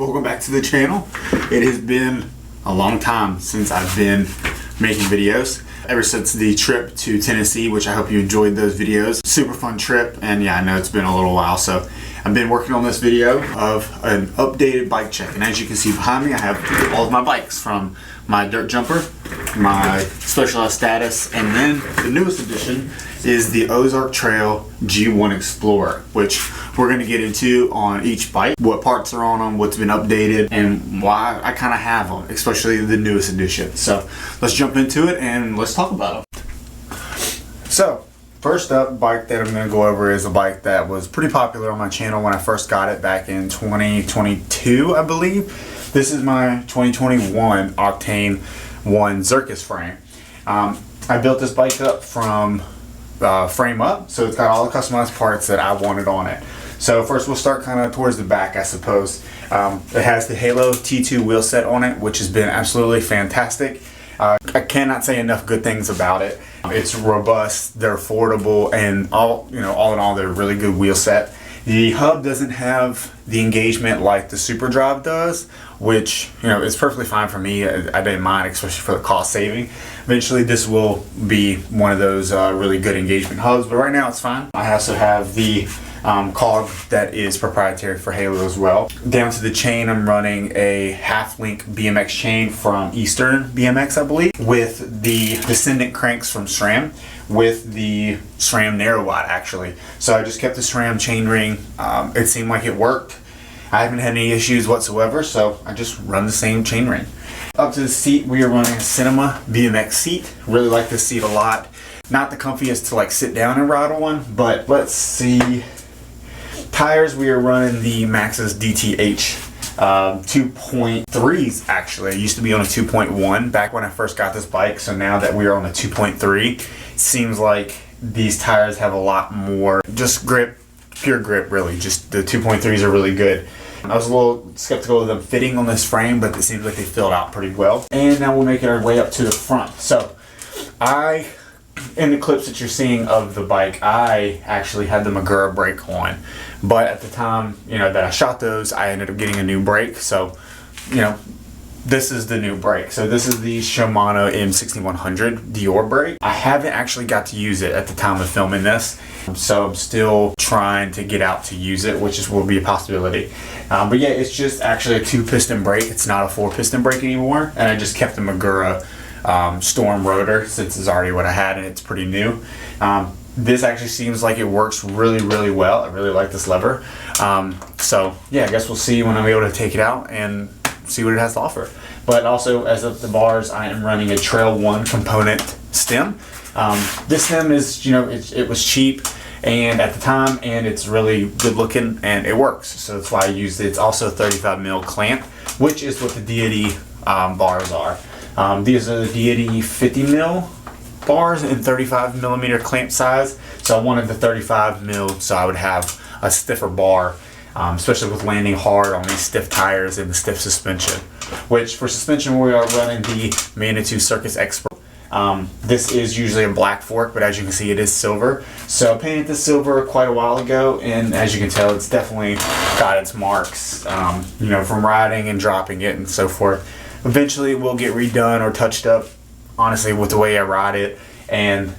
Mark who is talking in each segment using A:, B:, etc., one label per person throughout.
A: welcome back to the channel. It has been a long time since I've been making videos. Ever since the trip to Tennessee, which I hope you enjoyed those videos. Super fun trip, and yeah, I know it's been a little while, so I've been working on this video of an updated bike check. And as you can see behind me, I have all of my bikes, from my dirt jumper, my Specialized Status, and then the newest addition is the Ozark Trail G1 Explorer, which we're going to get into on each bike, what parts are on them, what's been updated, and why I kind of have them, especially the newest edition. So let's jump into it and let's talk about them. So first up, bike that I'm going to go over is a bike that was pretty popular on my channel when I first got it back in 2022, I believe. This is my 2021 Octane 1 Zircus frame. I built this bike up from frame up, so it's got all the customized parts that I wanted on it. So first we'll start kind of towards the back, I suppose. It has the Halo T2 wheel set on it, which has been absolutely fantastic. I cannot say enough good things about it. It's robust, they're affordable, and all in all, they're a really good wheel set. The hub doesn't have the engagement like the Super Drive does, which is perfectly fine for me. I didn't mind, especially for the cost saving. Eventually this will be one of those really good engagement hubs, but right now it's fine. I also have the cog that is proprietary for Halo as well. Down to the chain, I'm running a half-link BMX chain from Eastern BMX, I believe, with the Descendant cranks from SRAM, with the SRAM narrow wide actually. So I just kept the SRAM chain ring. It seemed like it worked. I haven't had any issues whatsoever, so I just run the same chain ring. Up to the seat, we are running a Cinema BMX seat. Really like this seat a lot. Not the comfiest to like sit down and ride on, but let's see. Tires, we are running the Maxxis DTH 2.3s actually. I used to be on a 2.1 back when I first got this bike, so now that we are on a 2.3, it seems like these tires have a lot more just grip, pure grip really. Just the 2.3s are really good. I was a little skeptical of them fitting on this frame, but it seems like they filled out pretty well. And now we'll make our way up to the front. So in the clips that you're seeing of the bike, I actually had the Magura brake on, but at the time that I shot those, I ended up getting a new brake. So this is the new brake. So this is the Shimano M6100 Dior brake. I haven't actually got to use it at the time of filming this, so I'm still trying to get out to use it, which will be a possibility. But yeah, it's just actually a 2-piston brake. It's not a 4-piston brake anymore, and I just kept the Magura Storm rotor since it's already what I had and it's pretty new. This actually seems like it works really well. I really like this lever. So yeah, I guess we'll see when I'm able to take it out and see what it has to offer. But also, as of the bars, I am running a Trail 1 component stem. This stem is, it was cheap and at the time, and it's really good looking and it works. So that's why I used it. It's also a 35 mil clamp, which is what the Deity bars are. These are the Deity 50 mil bars in 35 millimeter clamp size. So I wanted the 35 mil so I would have a stiffer bar, especially with landing hard on these stiff tires and the stiff suspension. Which for suspension, we are running the Manitou Circus Expert. This is usually a black fork, but as you can see, it is silver. So I painted this silver quite a while ago, and as you can tell, it's definitely got its marks, from riding and dropping it and so forth. Eventually it will get redone or touched up, honestly, with the way I ride it. And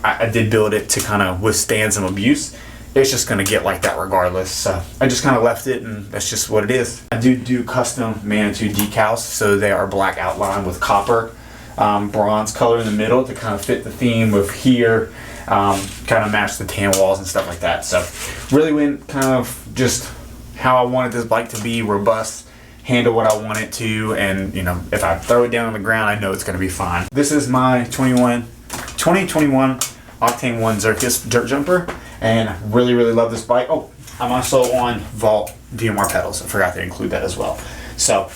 A: I did build it to kind of withstand some abuse. It's just going to get like that regardless. So I just kind of left it, and that's just what it is. I do custom Manitou decals, so they are black outline with copper bronze color in the middle to kind of fit the theme of here, kind of match the tan walls and stuff like that. So really went kind of just how I wanted this bike to be: robust, handle what I want it to, and if I throw it down on the ground, I know it's going to be fine. This is my 2021 Octane 1 Zircus dirt jumper, and I really love this bike. Oh, I'm also on Vault DMR pedals. I forgot to include that as well. So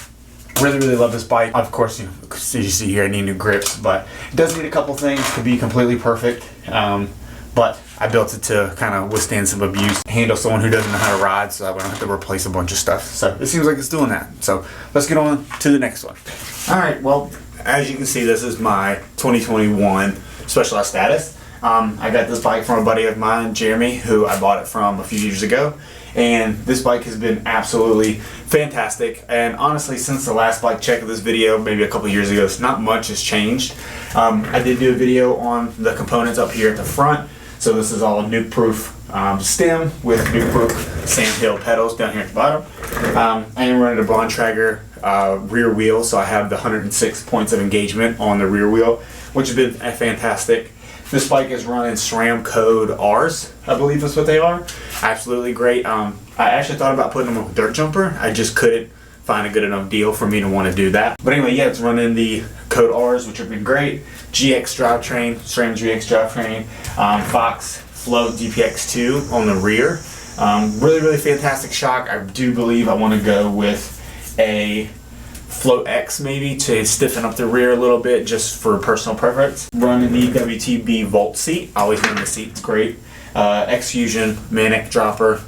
A: really love this bike. Of course, as you see here, I need new grips, but it does need a couple things to be completely perfect. But I built it to kind of withstand some abuse, handle someone who doesn't know how to ride, so I don't have to replace a bunch of stuff. So it seems like it's doing that. So let's get on to the next one. All right, well, as you can see, this is my 2021 Specialized Status. I got this bike from a buddy of mine, Jeremy, who I bought it from a few years ago. And this bike has been absolutely fantastic. And honestly, since the last bike check of this video, maybe a couple years ago, not much has changed. I did do a video on the components up here at the front. So this is all nuke-proof stem with nuke-proof sandhill pedals down here at the bottom. I am running a Bontrager rear wheel, so I have the 106 points of engagement on the rear wheel, which has been fantastic. This bike is running SRAM code R's, I believe is what they are. Absolutely great. I actually thought about putting them on a dirt jumper. I just couldn't find a good enough deal for me to want to do that. But anyway, yeah, it's running the code R's, which have been great. GX drivetrain, SRAM GX drivetrain, Fox Float DPX2 on the rear. Really fantastic shock. I do believe I want to go with a Float X maybe to stiffen up the rear a little bit, just for personal preference. Running the WTB Volt seat. I always run the seat, it's great. X-Fusion Manic dropper.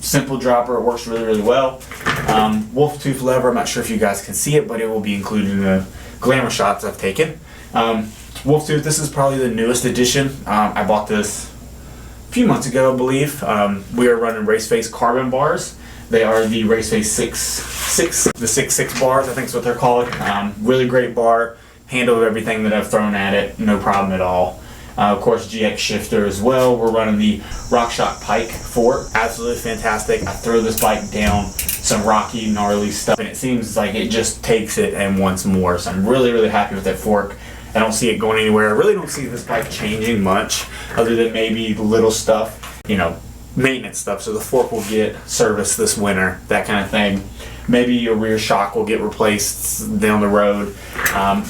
A: Simple dropper, it works really well. Wolf tooth lever, I'm not sure if you guys can see it, but it will be included in the glamour shots I've taken. Wolf tooth, this is probably the newest edition. I bought this a few months ago, I believe. We are running Raceface carbon bars. They are the Raceface 6.6 bars, I think is what they're called. Really great bar, handled everything that I've thrown at it, no problem at all. Of course, GX shifter as well. We're running the RockShox Pike fork. Absolutely fantastic. I throw this bike down some rocky, gnarly stuff, and it seems like it just takes it and wants more. So I'm really happy with that fork. I don't see it going anywhere. I really don't see this bike changing much, other than maybe little stuff, you know, maintenance stuff. So the fork will get serviced this winter, that kind of thing. Maybe your rear shock will get replaced down the road.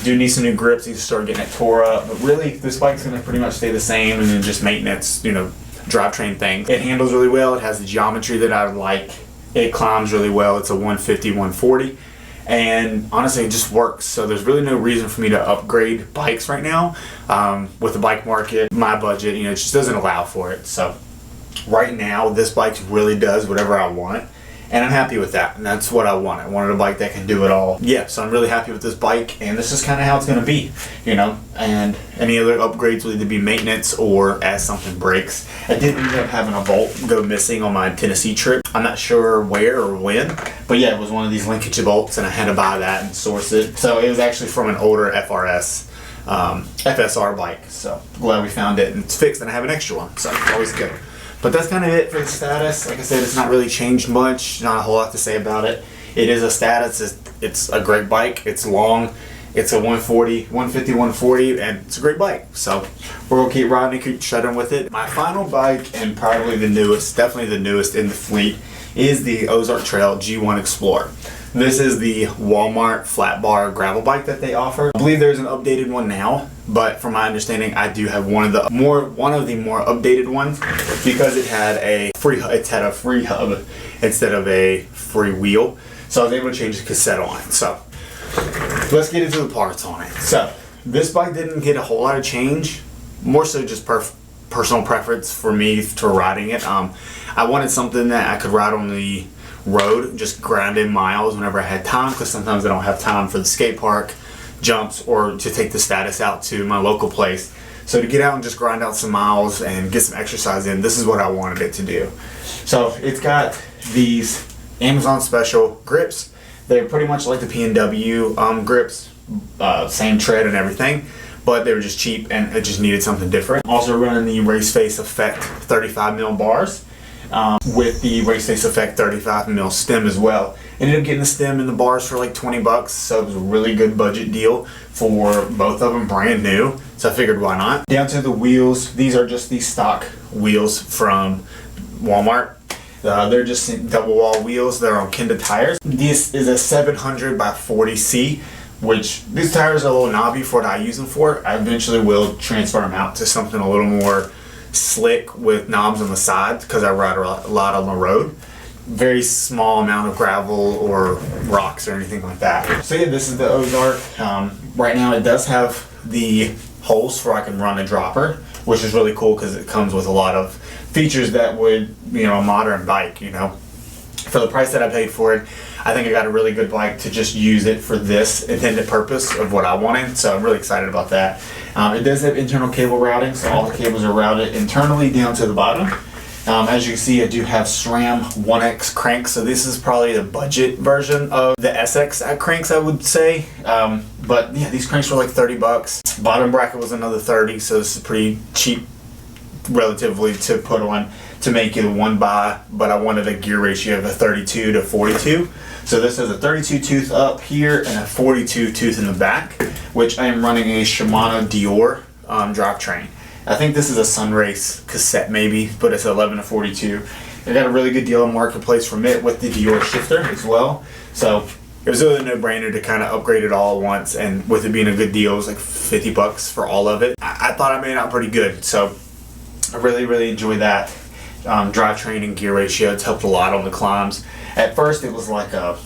A: Do need some new grips, need to start getting it tore up. But really, this bike's gonna pretty much stay the same, and then just maintenance, you know, drivetrain things. It handles really well. It has the geometry that I like. It climbs really well. It's a 150, 140. And honestly, it just works. So there's really no reason for me to upgrade bikes right now. With the bike market, my budget, you know, it just doesn't allow for it. So right now, this bike really does whatever I want. And I'm happy with that, and that's what I want. I wanted a bike that can do it all. Yeah, so I'm really happy with this bike, and this is kind of how it's going to be, you know. And any other upgrades will either be maintenance or as something breaks. I did end up having a bolt go missing on my Tennessee trip. I'm not sure where or when, but yeah, it was one of these linkage bolts, and I had to buy that and source it. So it was actually from an older FSR bike. So glad we found it, and it's fixed, and I have an extra one, so always good. But that's kind of it for the status. Like I said, it's not really changed much. Not a whole lot to say about it. It is a status. It's a great bike. It's long. It's a 150, 140, and it's a great bike. So we're going to keep riding and keep shredding with it. My final bike, and probably the newest, definitely the newest in the fleet, is the Ozark Trail G1 Explorer. This is the Walmart flat bar gravel bike that they offer. I believe there's an updated one now, but from my understanding, I do have one of the more updated ones, because it had a free hub instead of a free wheel. So I was able to change the cassette on it. So let's get into the parts on it. So this bike didn't get a whole lot of change, more so just personal preference for me for riding it. I wanted something that I could ride on the road, just grind in miles whenever I had time, because sometimes I don't have time for the skate park jumps or to take the status out to my local place. So to get out and just grind out some miles and get some exercise in, this is what I wanted it to do. So it's got these Amazon special grips. They're pretty much like the P&W grips, same tread and everything, but they were just cheap and it just needed something different. Also running the Raceface Effect 35mm bars. With the Raceface Effect 35mm stem as well. Ended up getting the stem and the bars for like 20 bucks, so it was a really good budget deal for both of them, brand new. So I figured why not. Down to the wheels, these are just the stock wheels from Walmart. They're just double wall wheels. They're on Kenda tires. This is a 700 by 40C, which these tires are a little knobby for what I use them for. I eventually will transfer them out to something a little more slick with knobs on the sides, because I ride a lot on the road. Very small amount of gravel or rocks or anything like that. So yeah, this is the Ozark. Right now it does have the holes for I can run a dropper, which is really cool because it comes with a lot of features that would, you know, a modern bike, you know. For the price that I paid for it, I think I got a really good bike to just use it for this intended purpose of what I wanted. So I'm really excited about that. It does have internal cable routing, so all the cables are routed internally down to the bottom. As you can see, I do have SRAM 1X cranks, so this is probably the budget version of the SX cranks, I would say. But yeah, these cranks were like 30 bucks. Bottom bracket was another 30, so this is pretty cheap relatively to put on to make it a one buy, but I wanted a gear ratio of a 32 to 42. So this has a 32 tooth up here and a 42 tooth in the back, which I am running a Shimano Dior drivetrain. I think this is a Sunrace cassette maybe, but it's 11 to 42. I got a really good deal on Marketplace from it with the Dior shifter as well. So it was really a no-brainer to kind of upgrade it all at once, and with it being a good deal, it was like 50 bucks for all of it. I thought I made it out pretty good, so I really enjoyed that. Drivetrain and gear ratio, it's helped a lot on the climbs. At first it was like a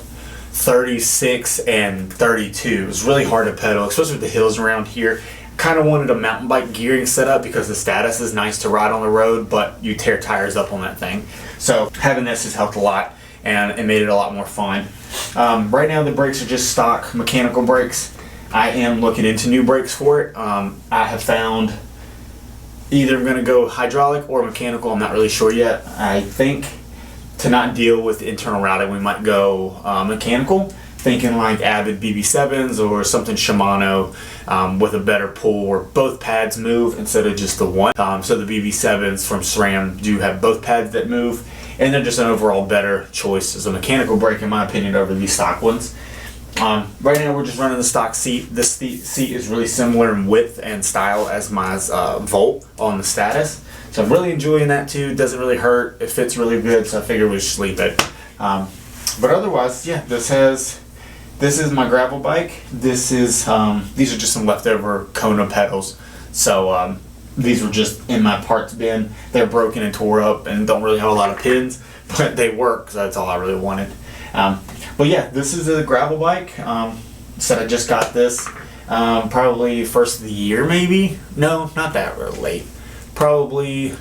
A: 36 and 32. It was really hard to pedal, especially with the hills around here. Kind of wanted a mountain bike gearing setup because the Status is nice to ride on the road, but you tear tires up on that thing. So having this has helped a lot, and it made it a lot more fun. Right now the brakes are just stock mechanical brakes. I am looking into new brakes for it. I have found either I'm going to go hydraulic or mechanical. I'm not really sure yet. I think to not deal with internal routing, we might go mechanical. Thinking like Avid BB7s or something Shimano with a better pull where both pads move instead of just the one. So the BB7s from SRAM do have both pads that move, and they're just an overall better choice as a mechanical brake in my opinion over these stock ones. Right now we're just running the stock seat. This seat is really similar in width and style as my Volt on the Status. So I'm really enjoying that too. It doesn't really hurt. It fits really good, so I figured we'd sleep it. But otherwise, yeah, this is my gravel bike. This is these are just some leftover Kona pedals. So these were just in my parts bin. They're broken and tore up and don't really have a lot of pins, but they work, so that's all I really wanted. But yeah, this is a gravel bike. Said I just got this probably first of the year maybe. No, not that really late. Probably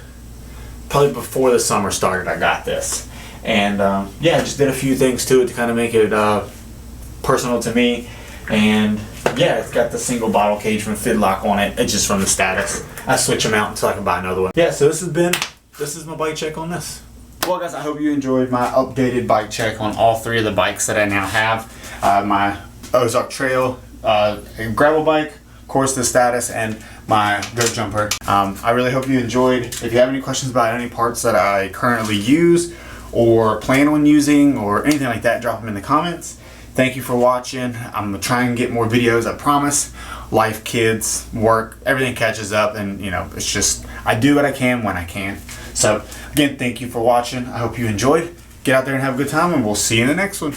A: before the summer started I got this. And yeah, I just did a few things to it to kind of make it personal to me. And yeah, it's got the single bottle cage from Fidlock on it. It's just from the Status. I switch them out until I can buy another one. Yeah, so this is my bike check on this. Well guys, I hope you enjoyed my updated bike check on all three of the bikes that I now have. My Ozark Trail gravel bike, of course the Status, and my Goat Jumper. I really hope you enjoyed. If you have any questions about any parts that I currently use or plan on using or anything like that, drop them in the comments. Thank you for watching. I'm gonna try and get more videos, I promise. Life, kids, work, everything catches up, and you know, it's just, I do what I can when I can. So again, thank you for watching. I hope you enjoyed. Get out there and have a good time, and we'll see you in the next one.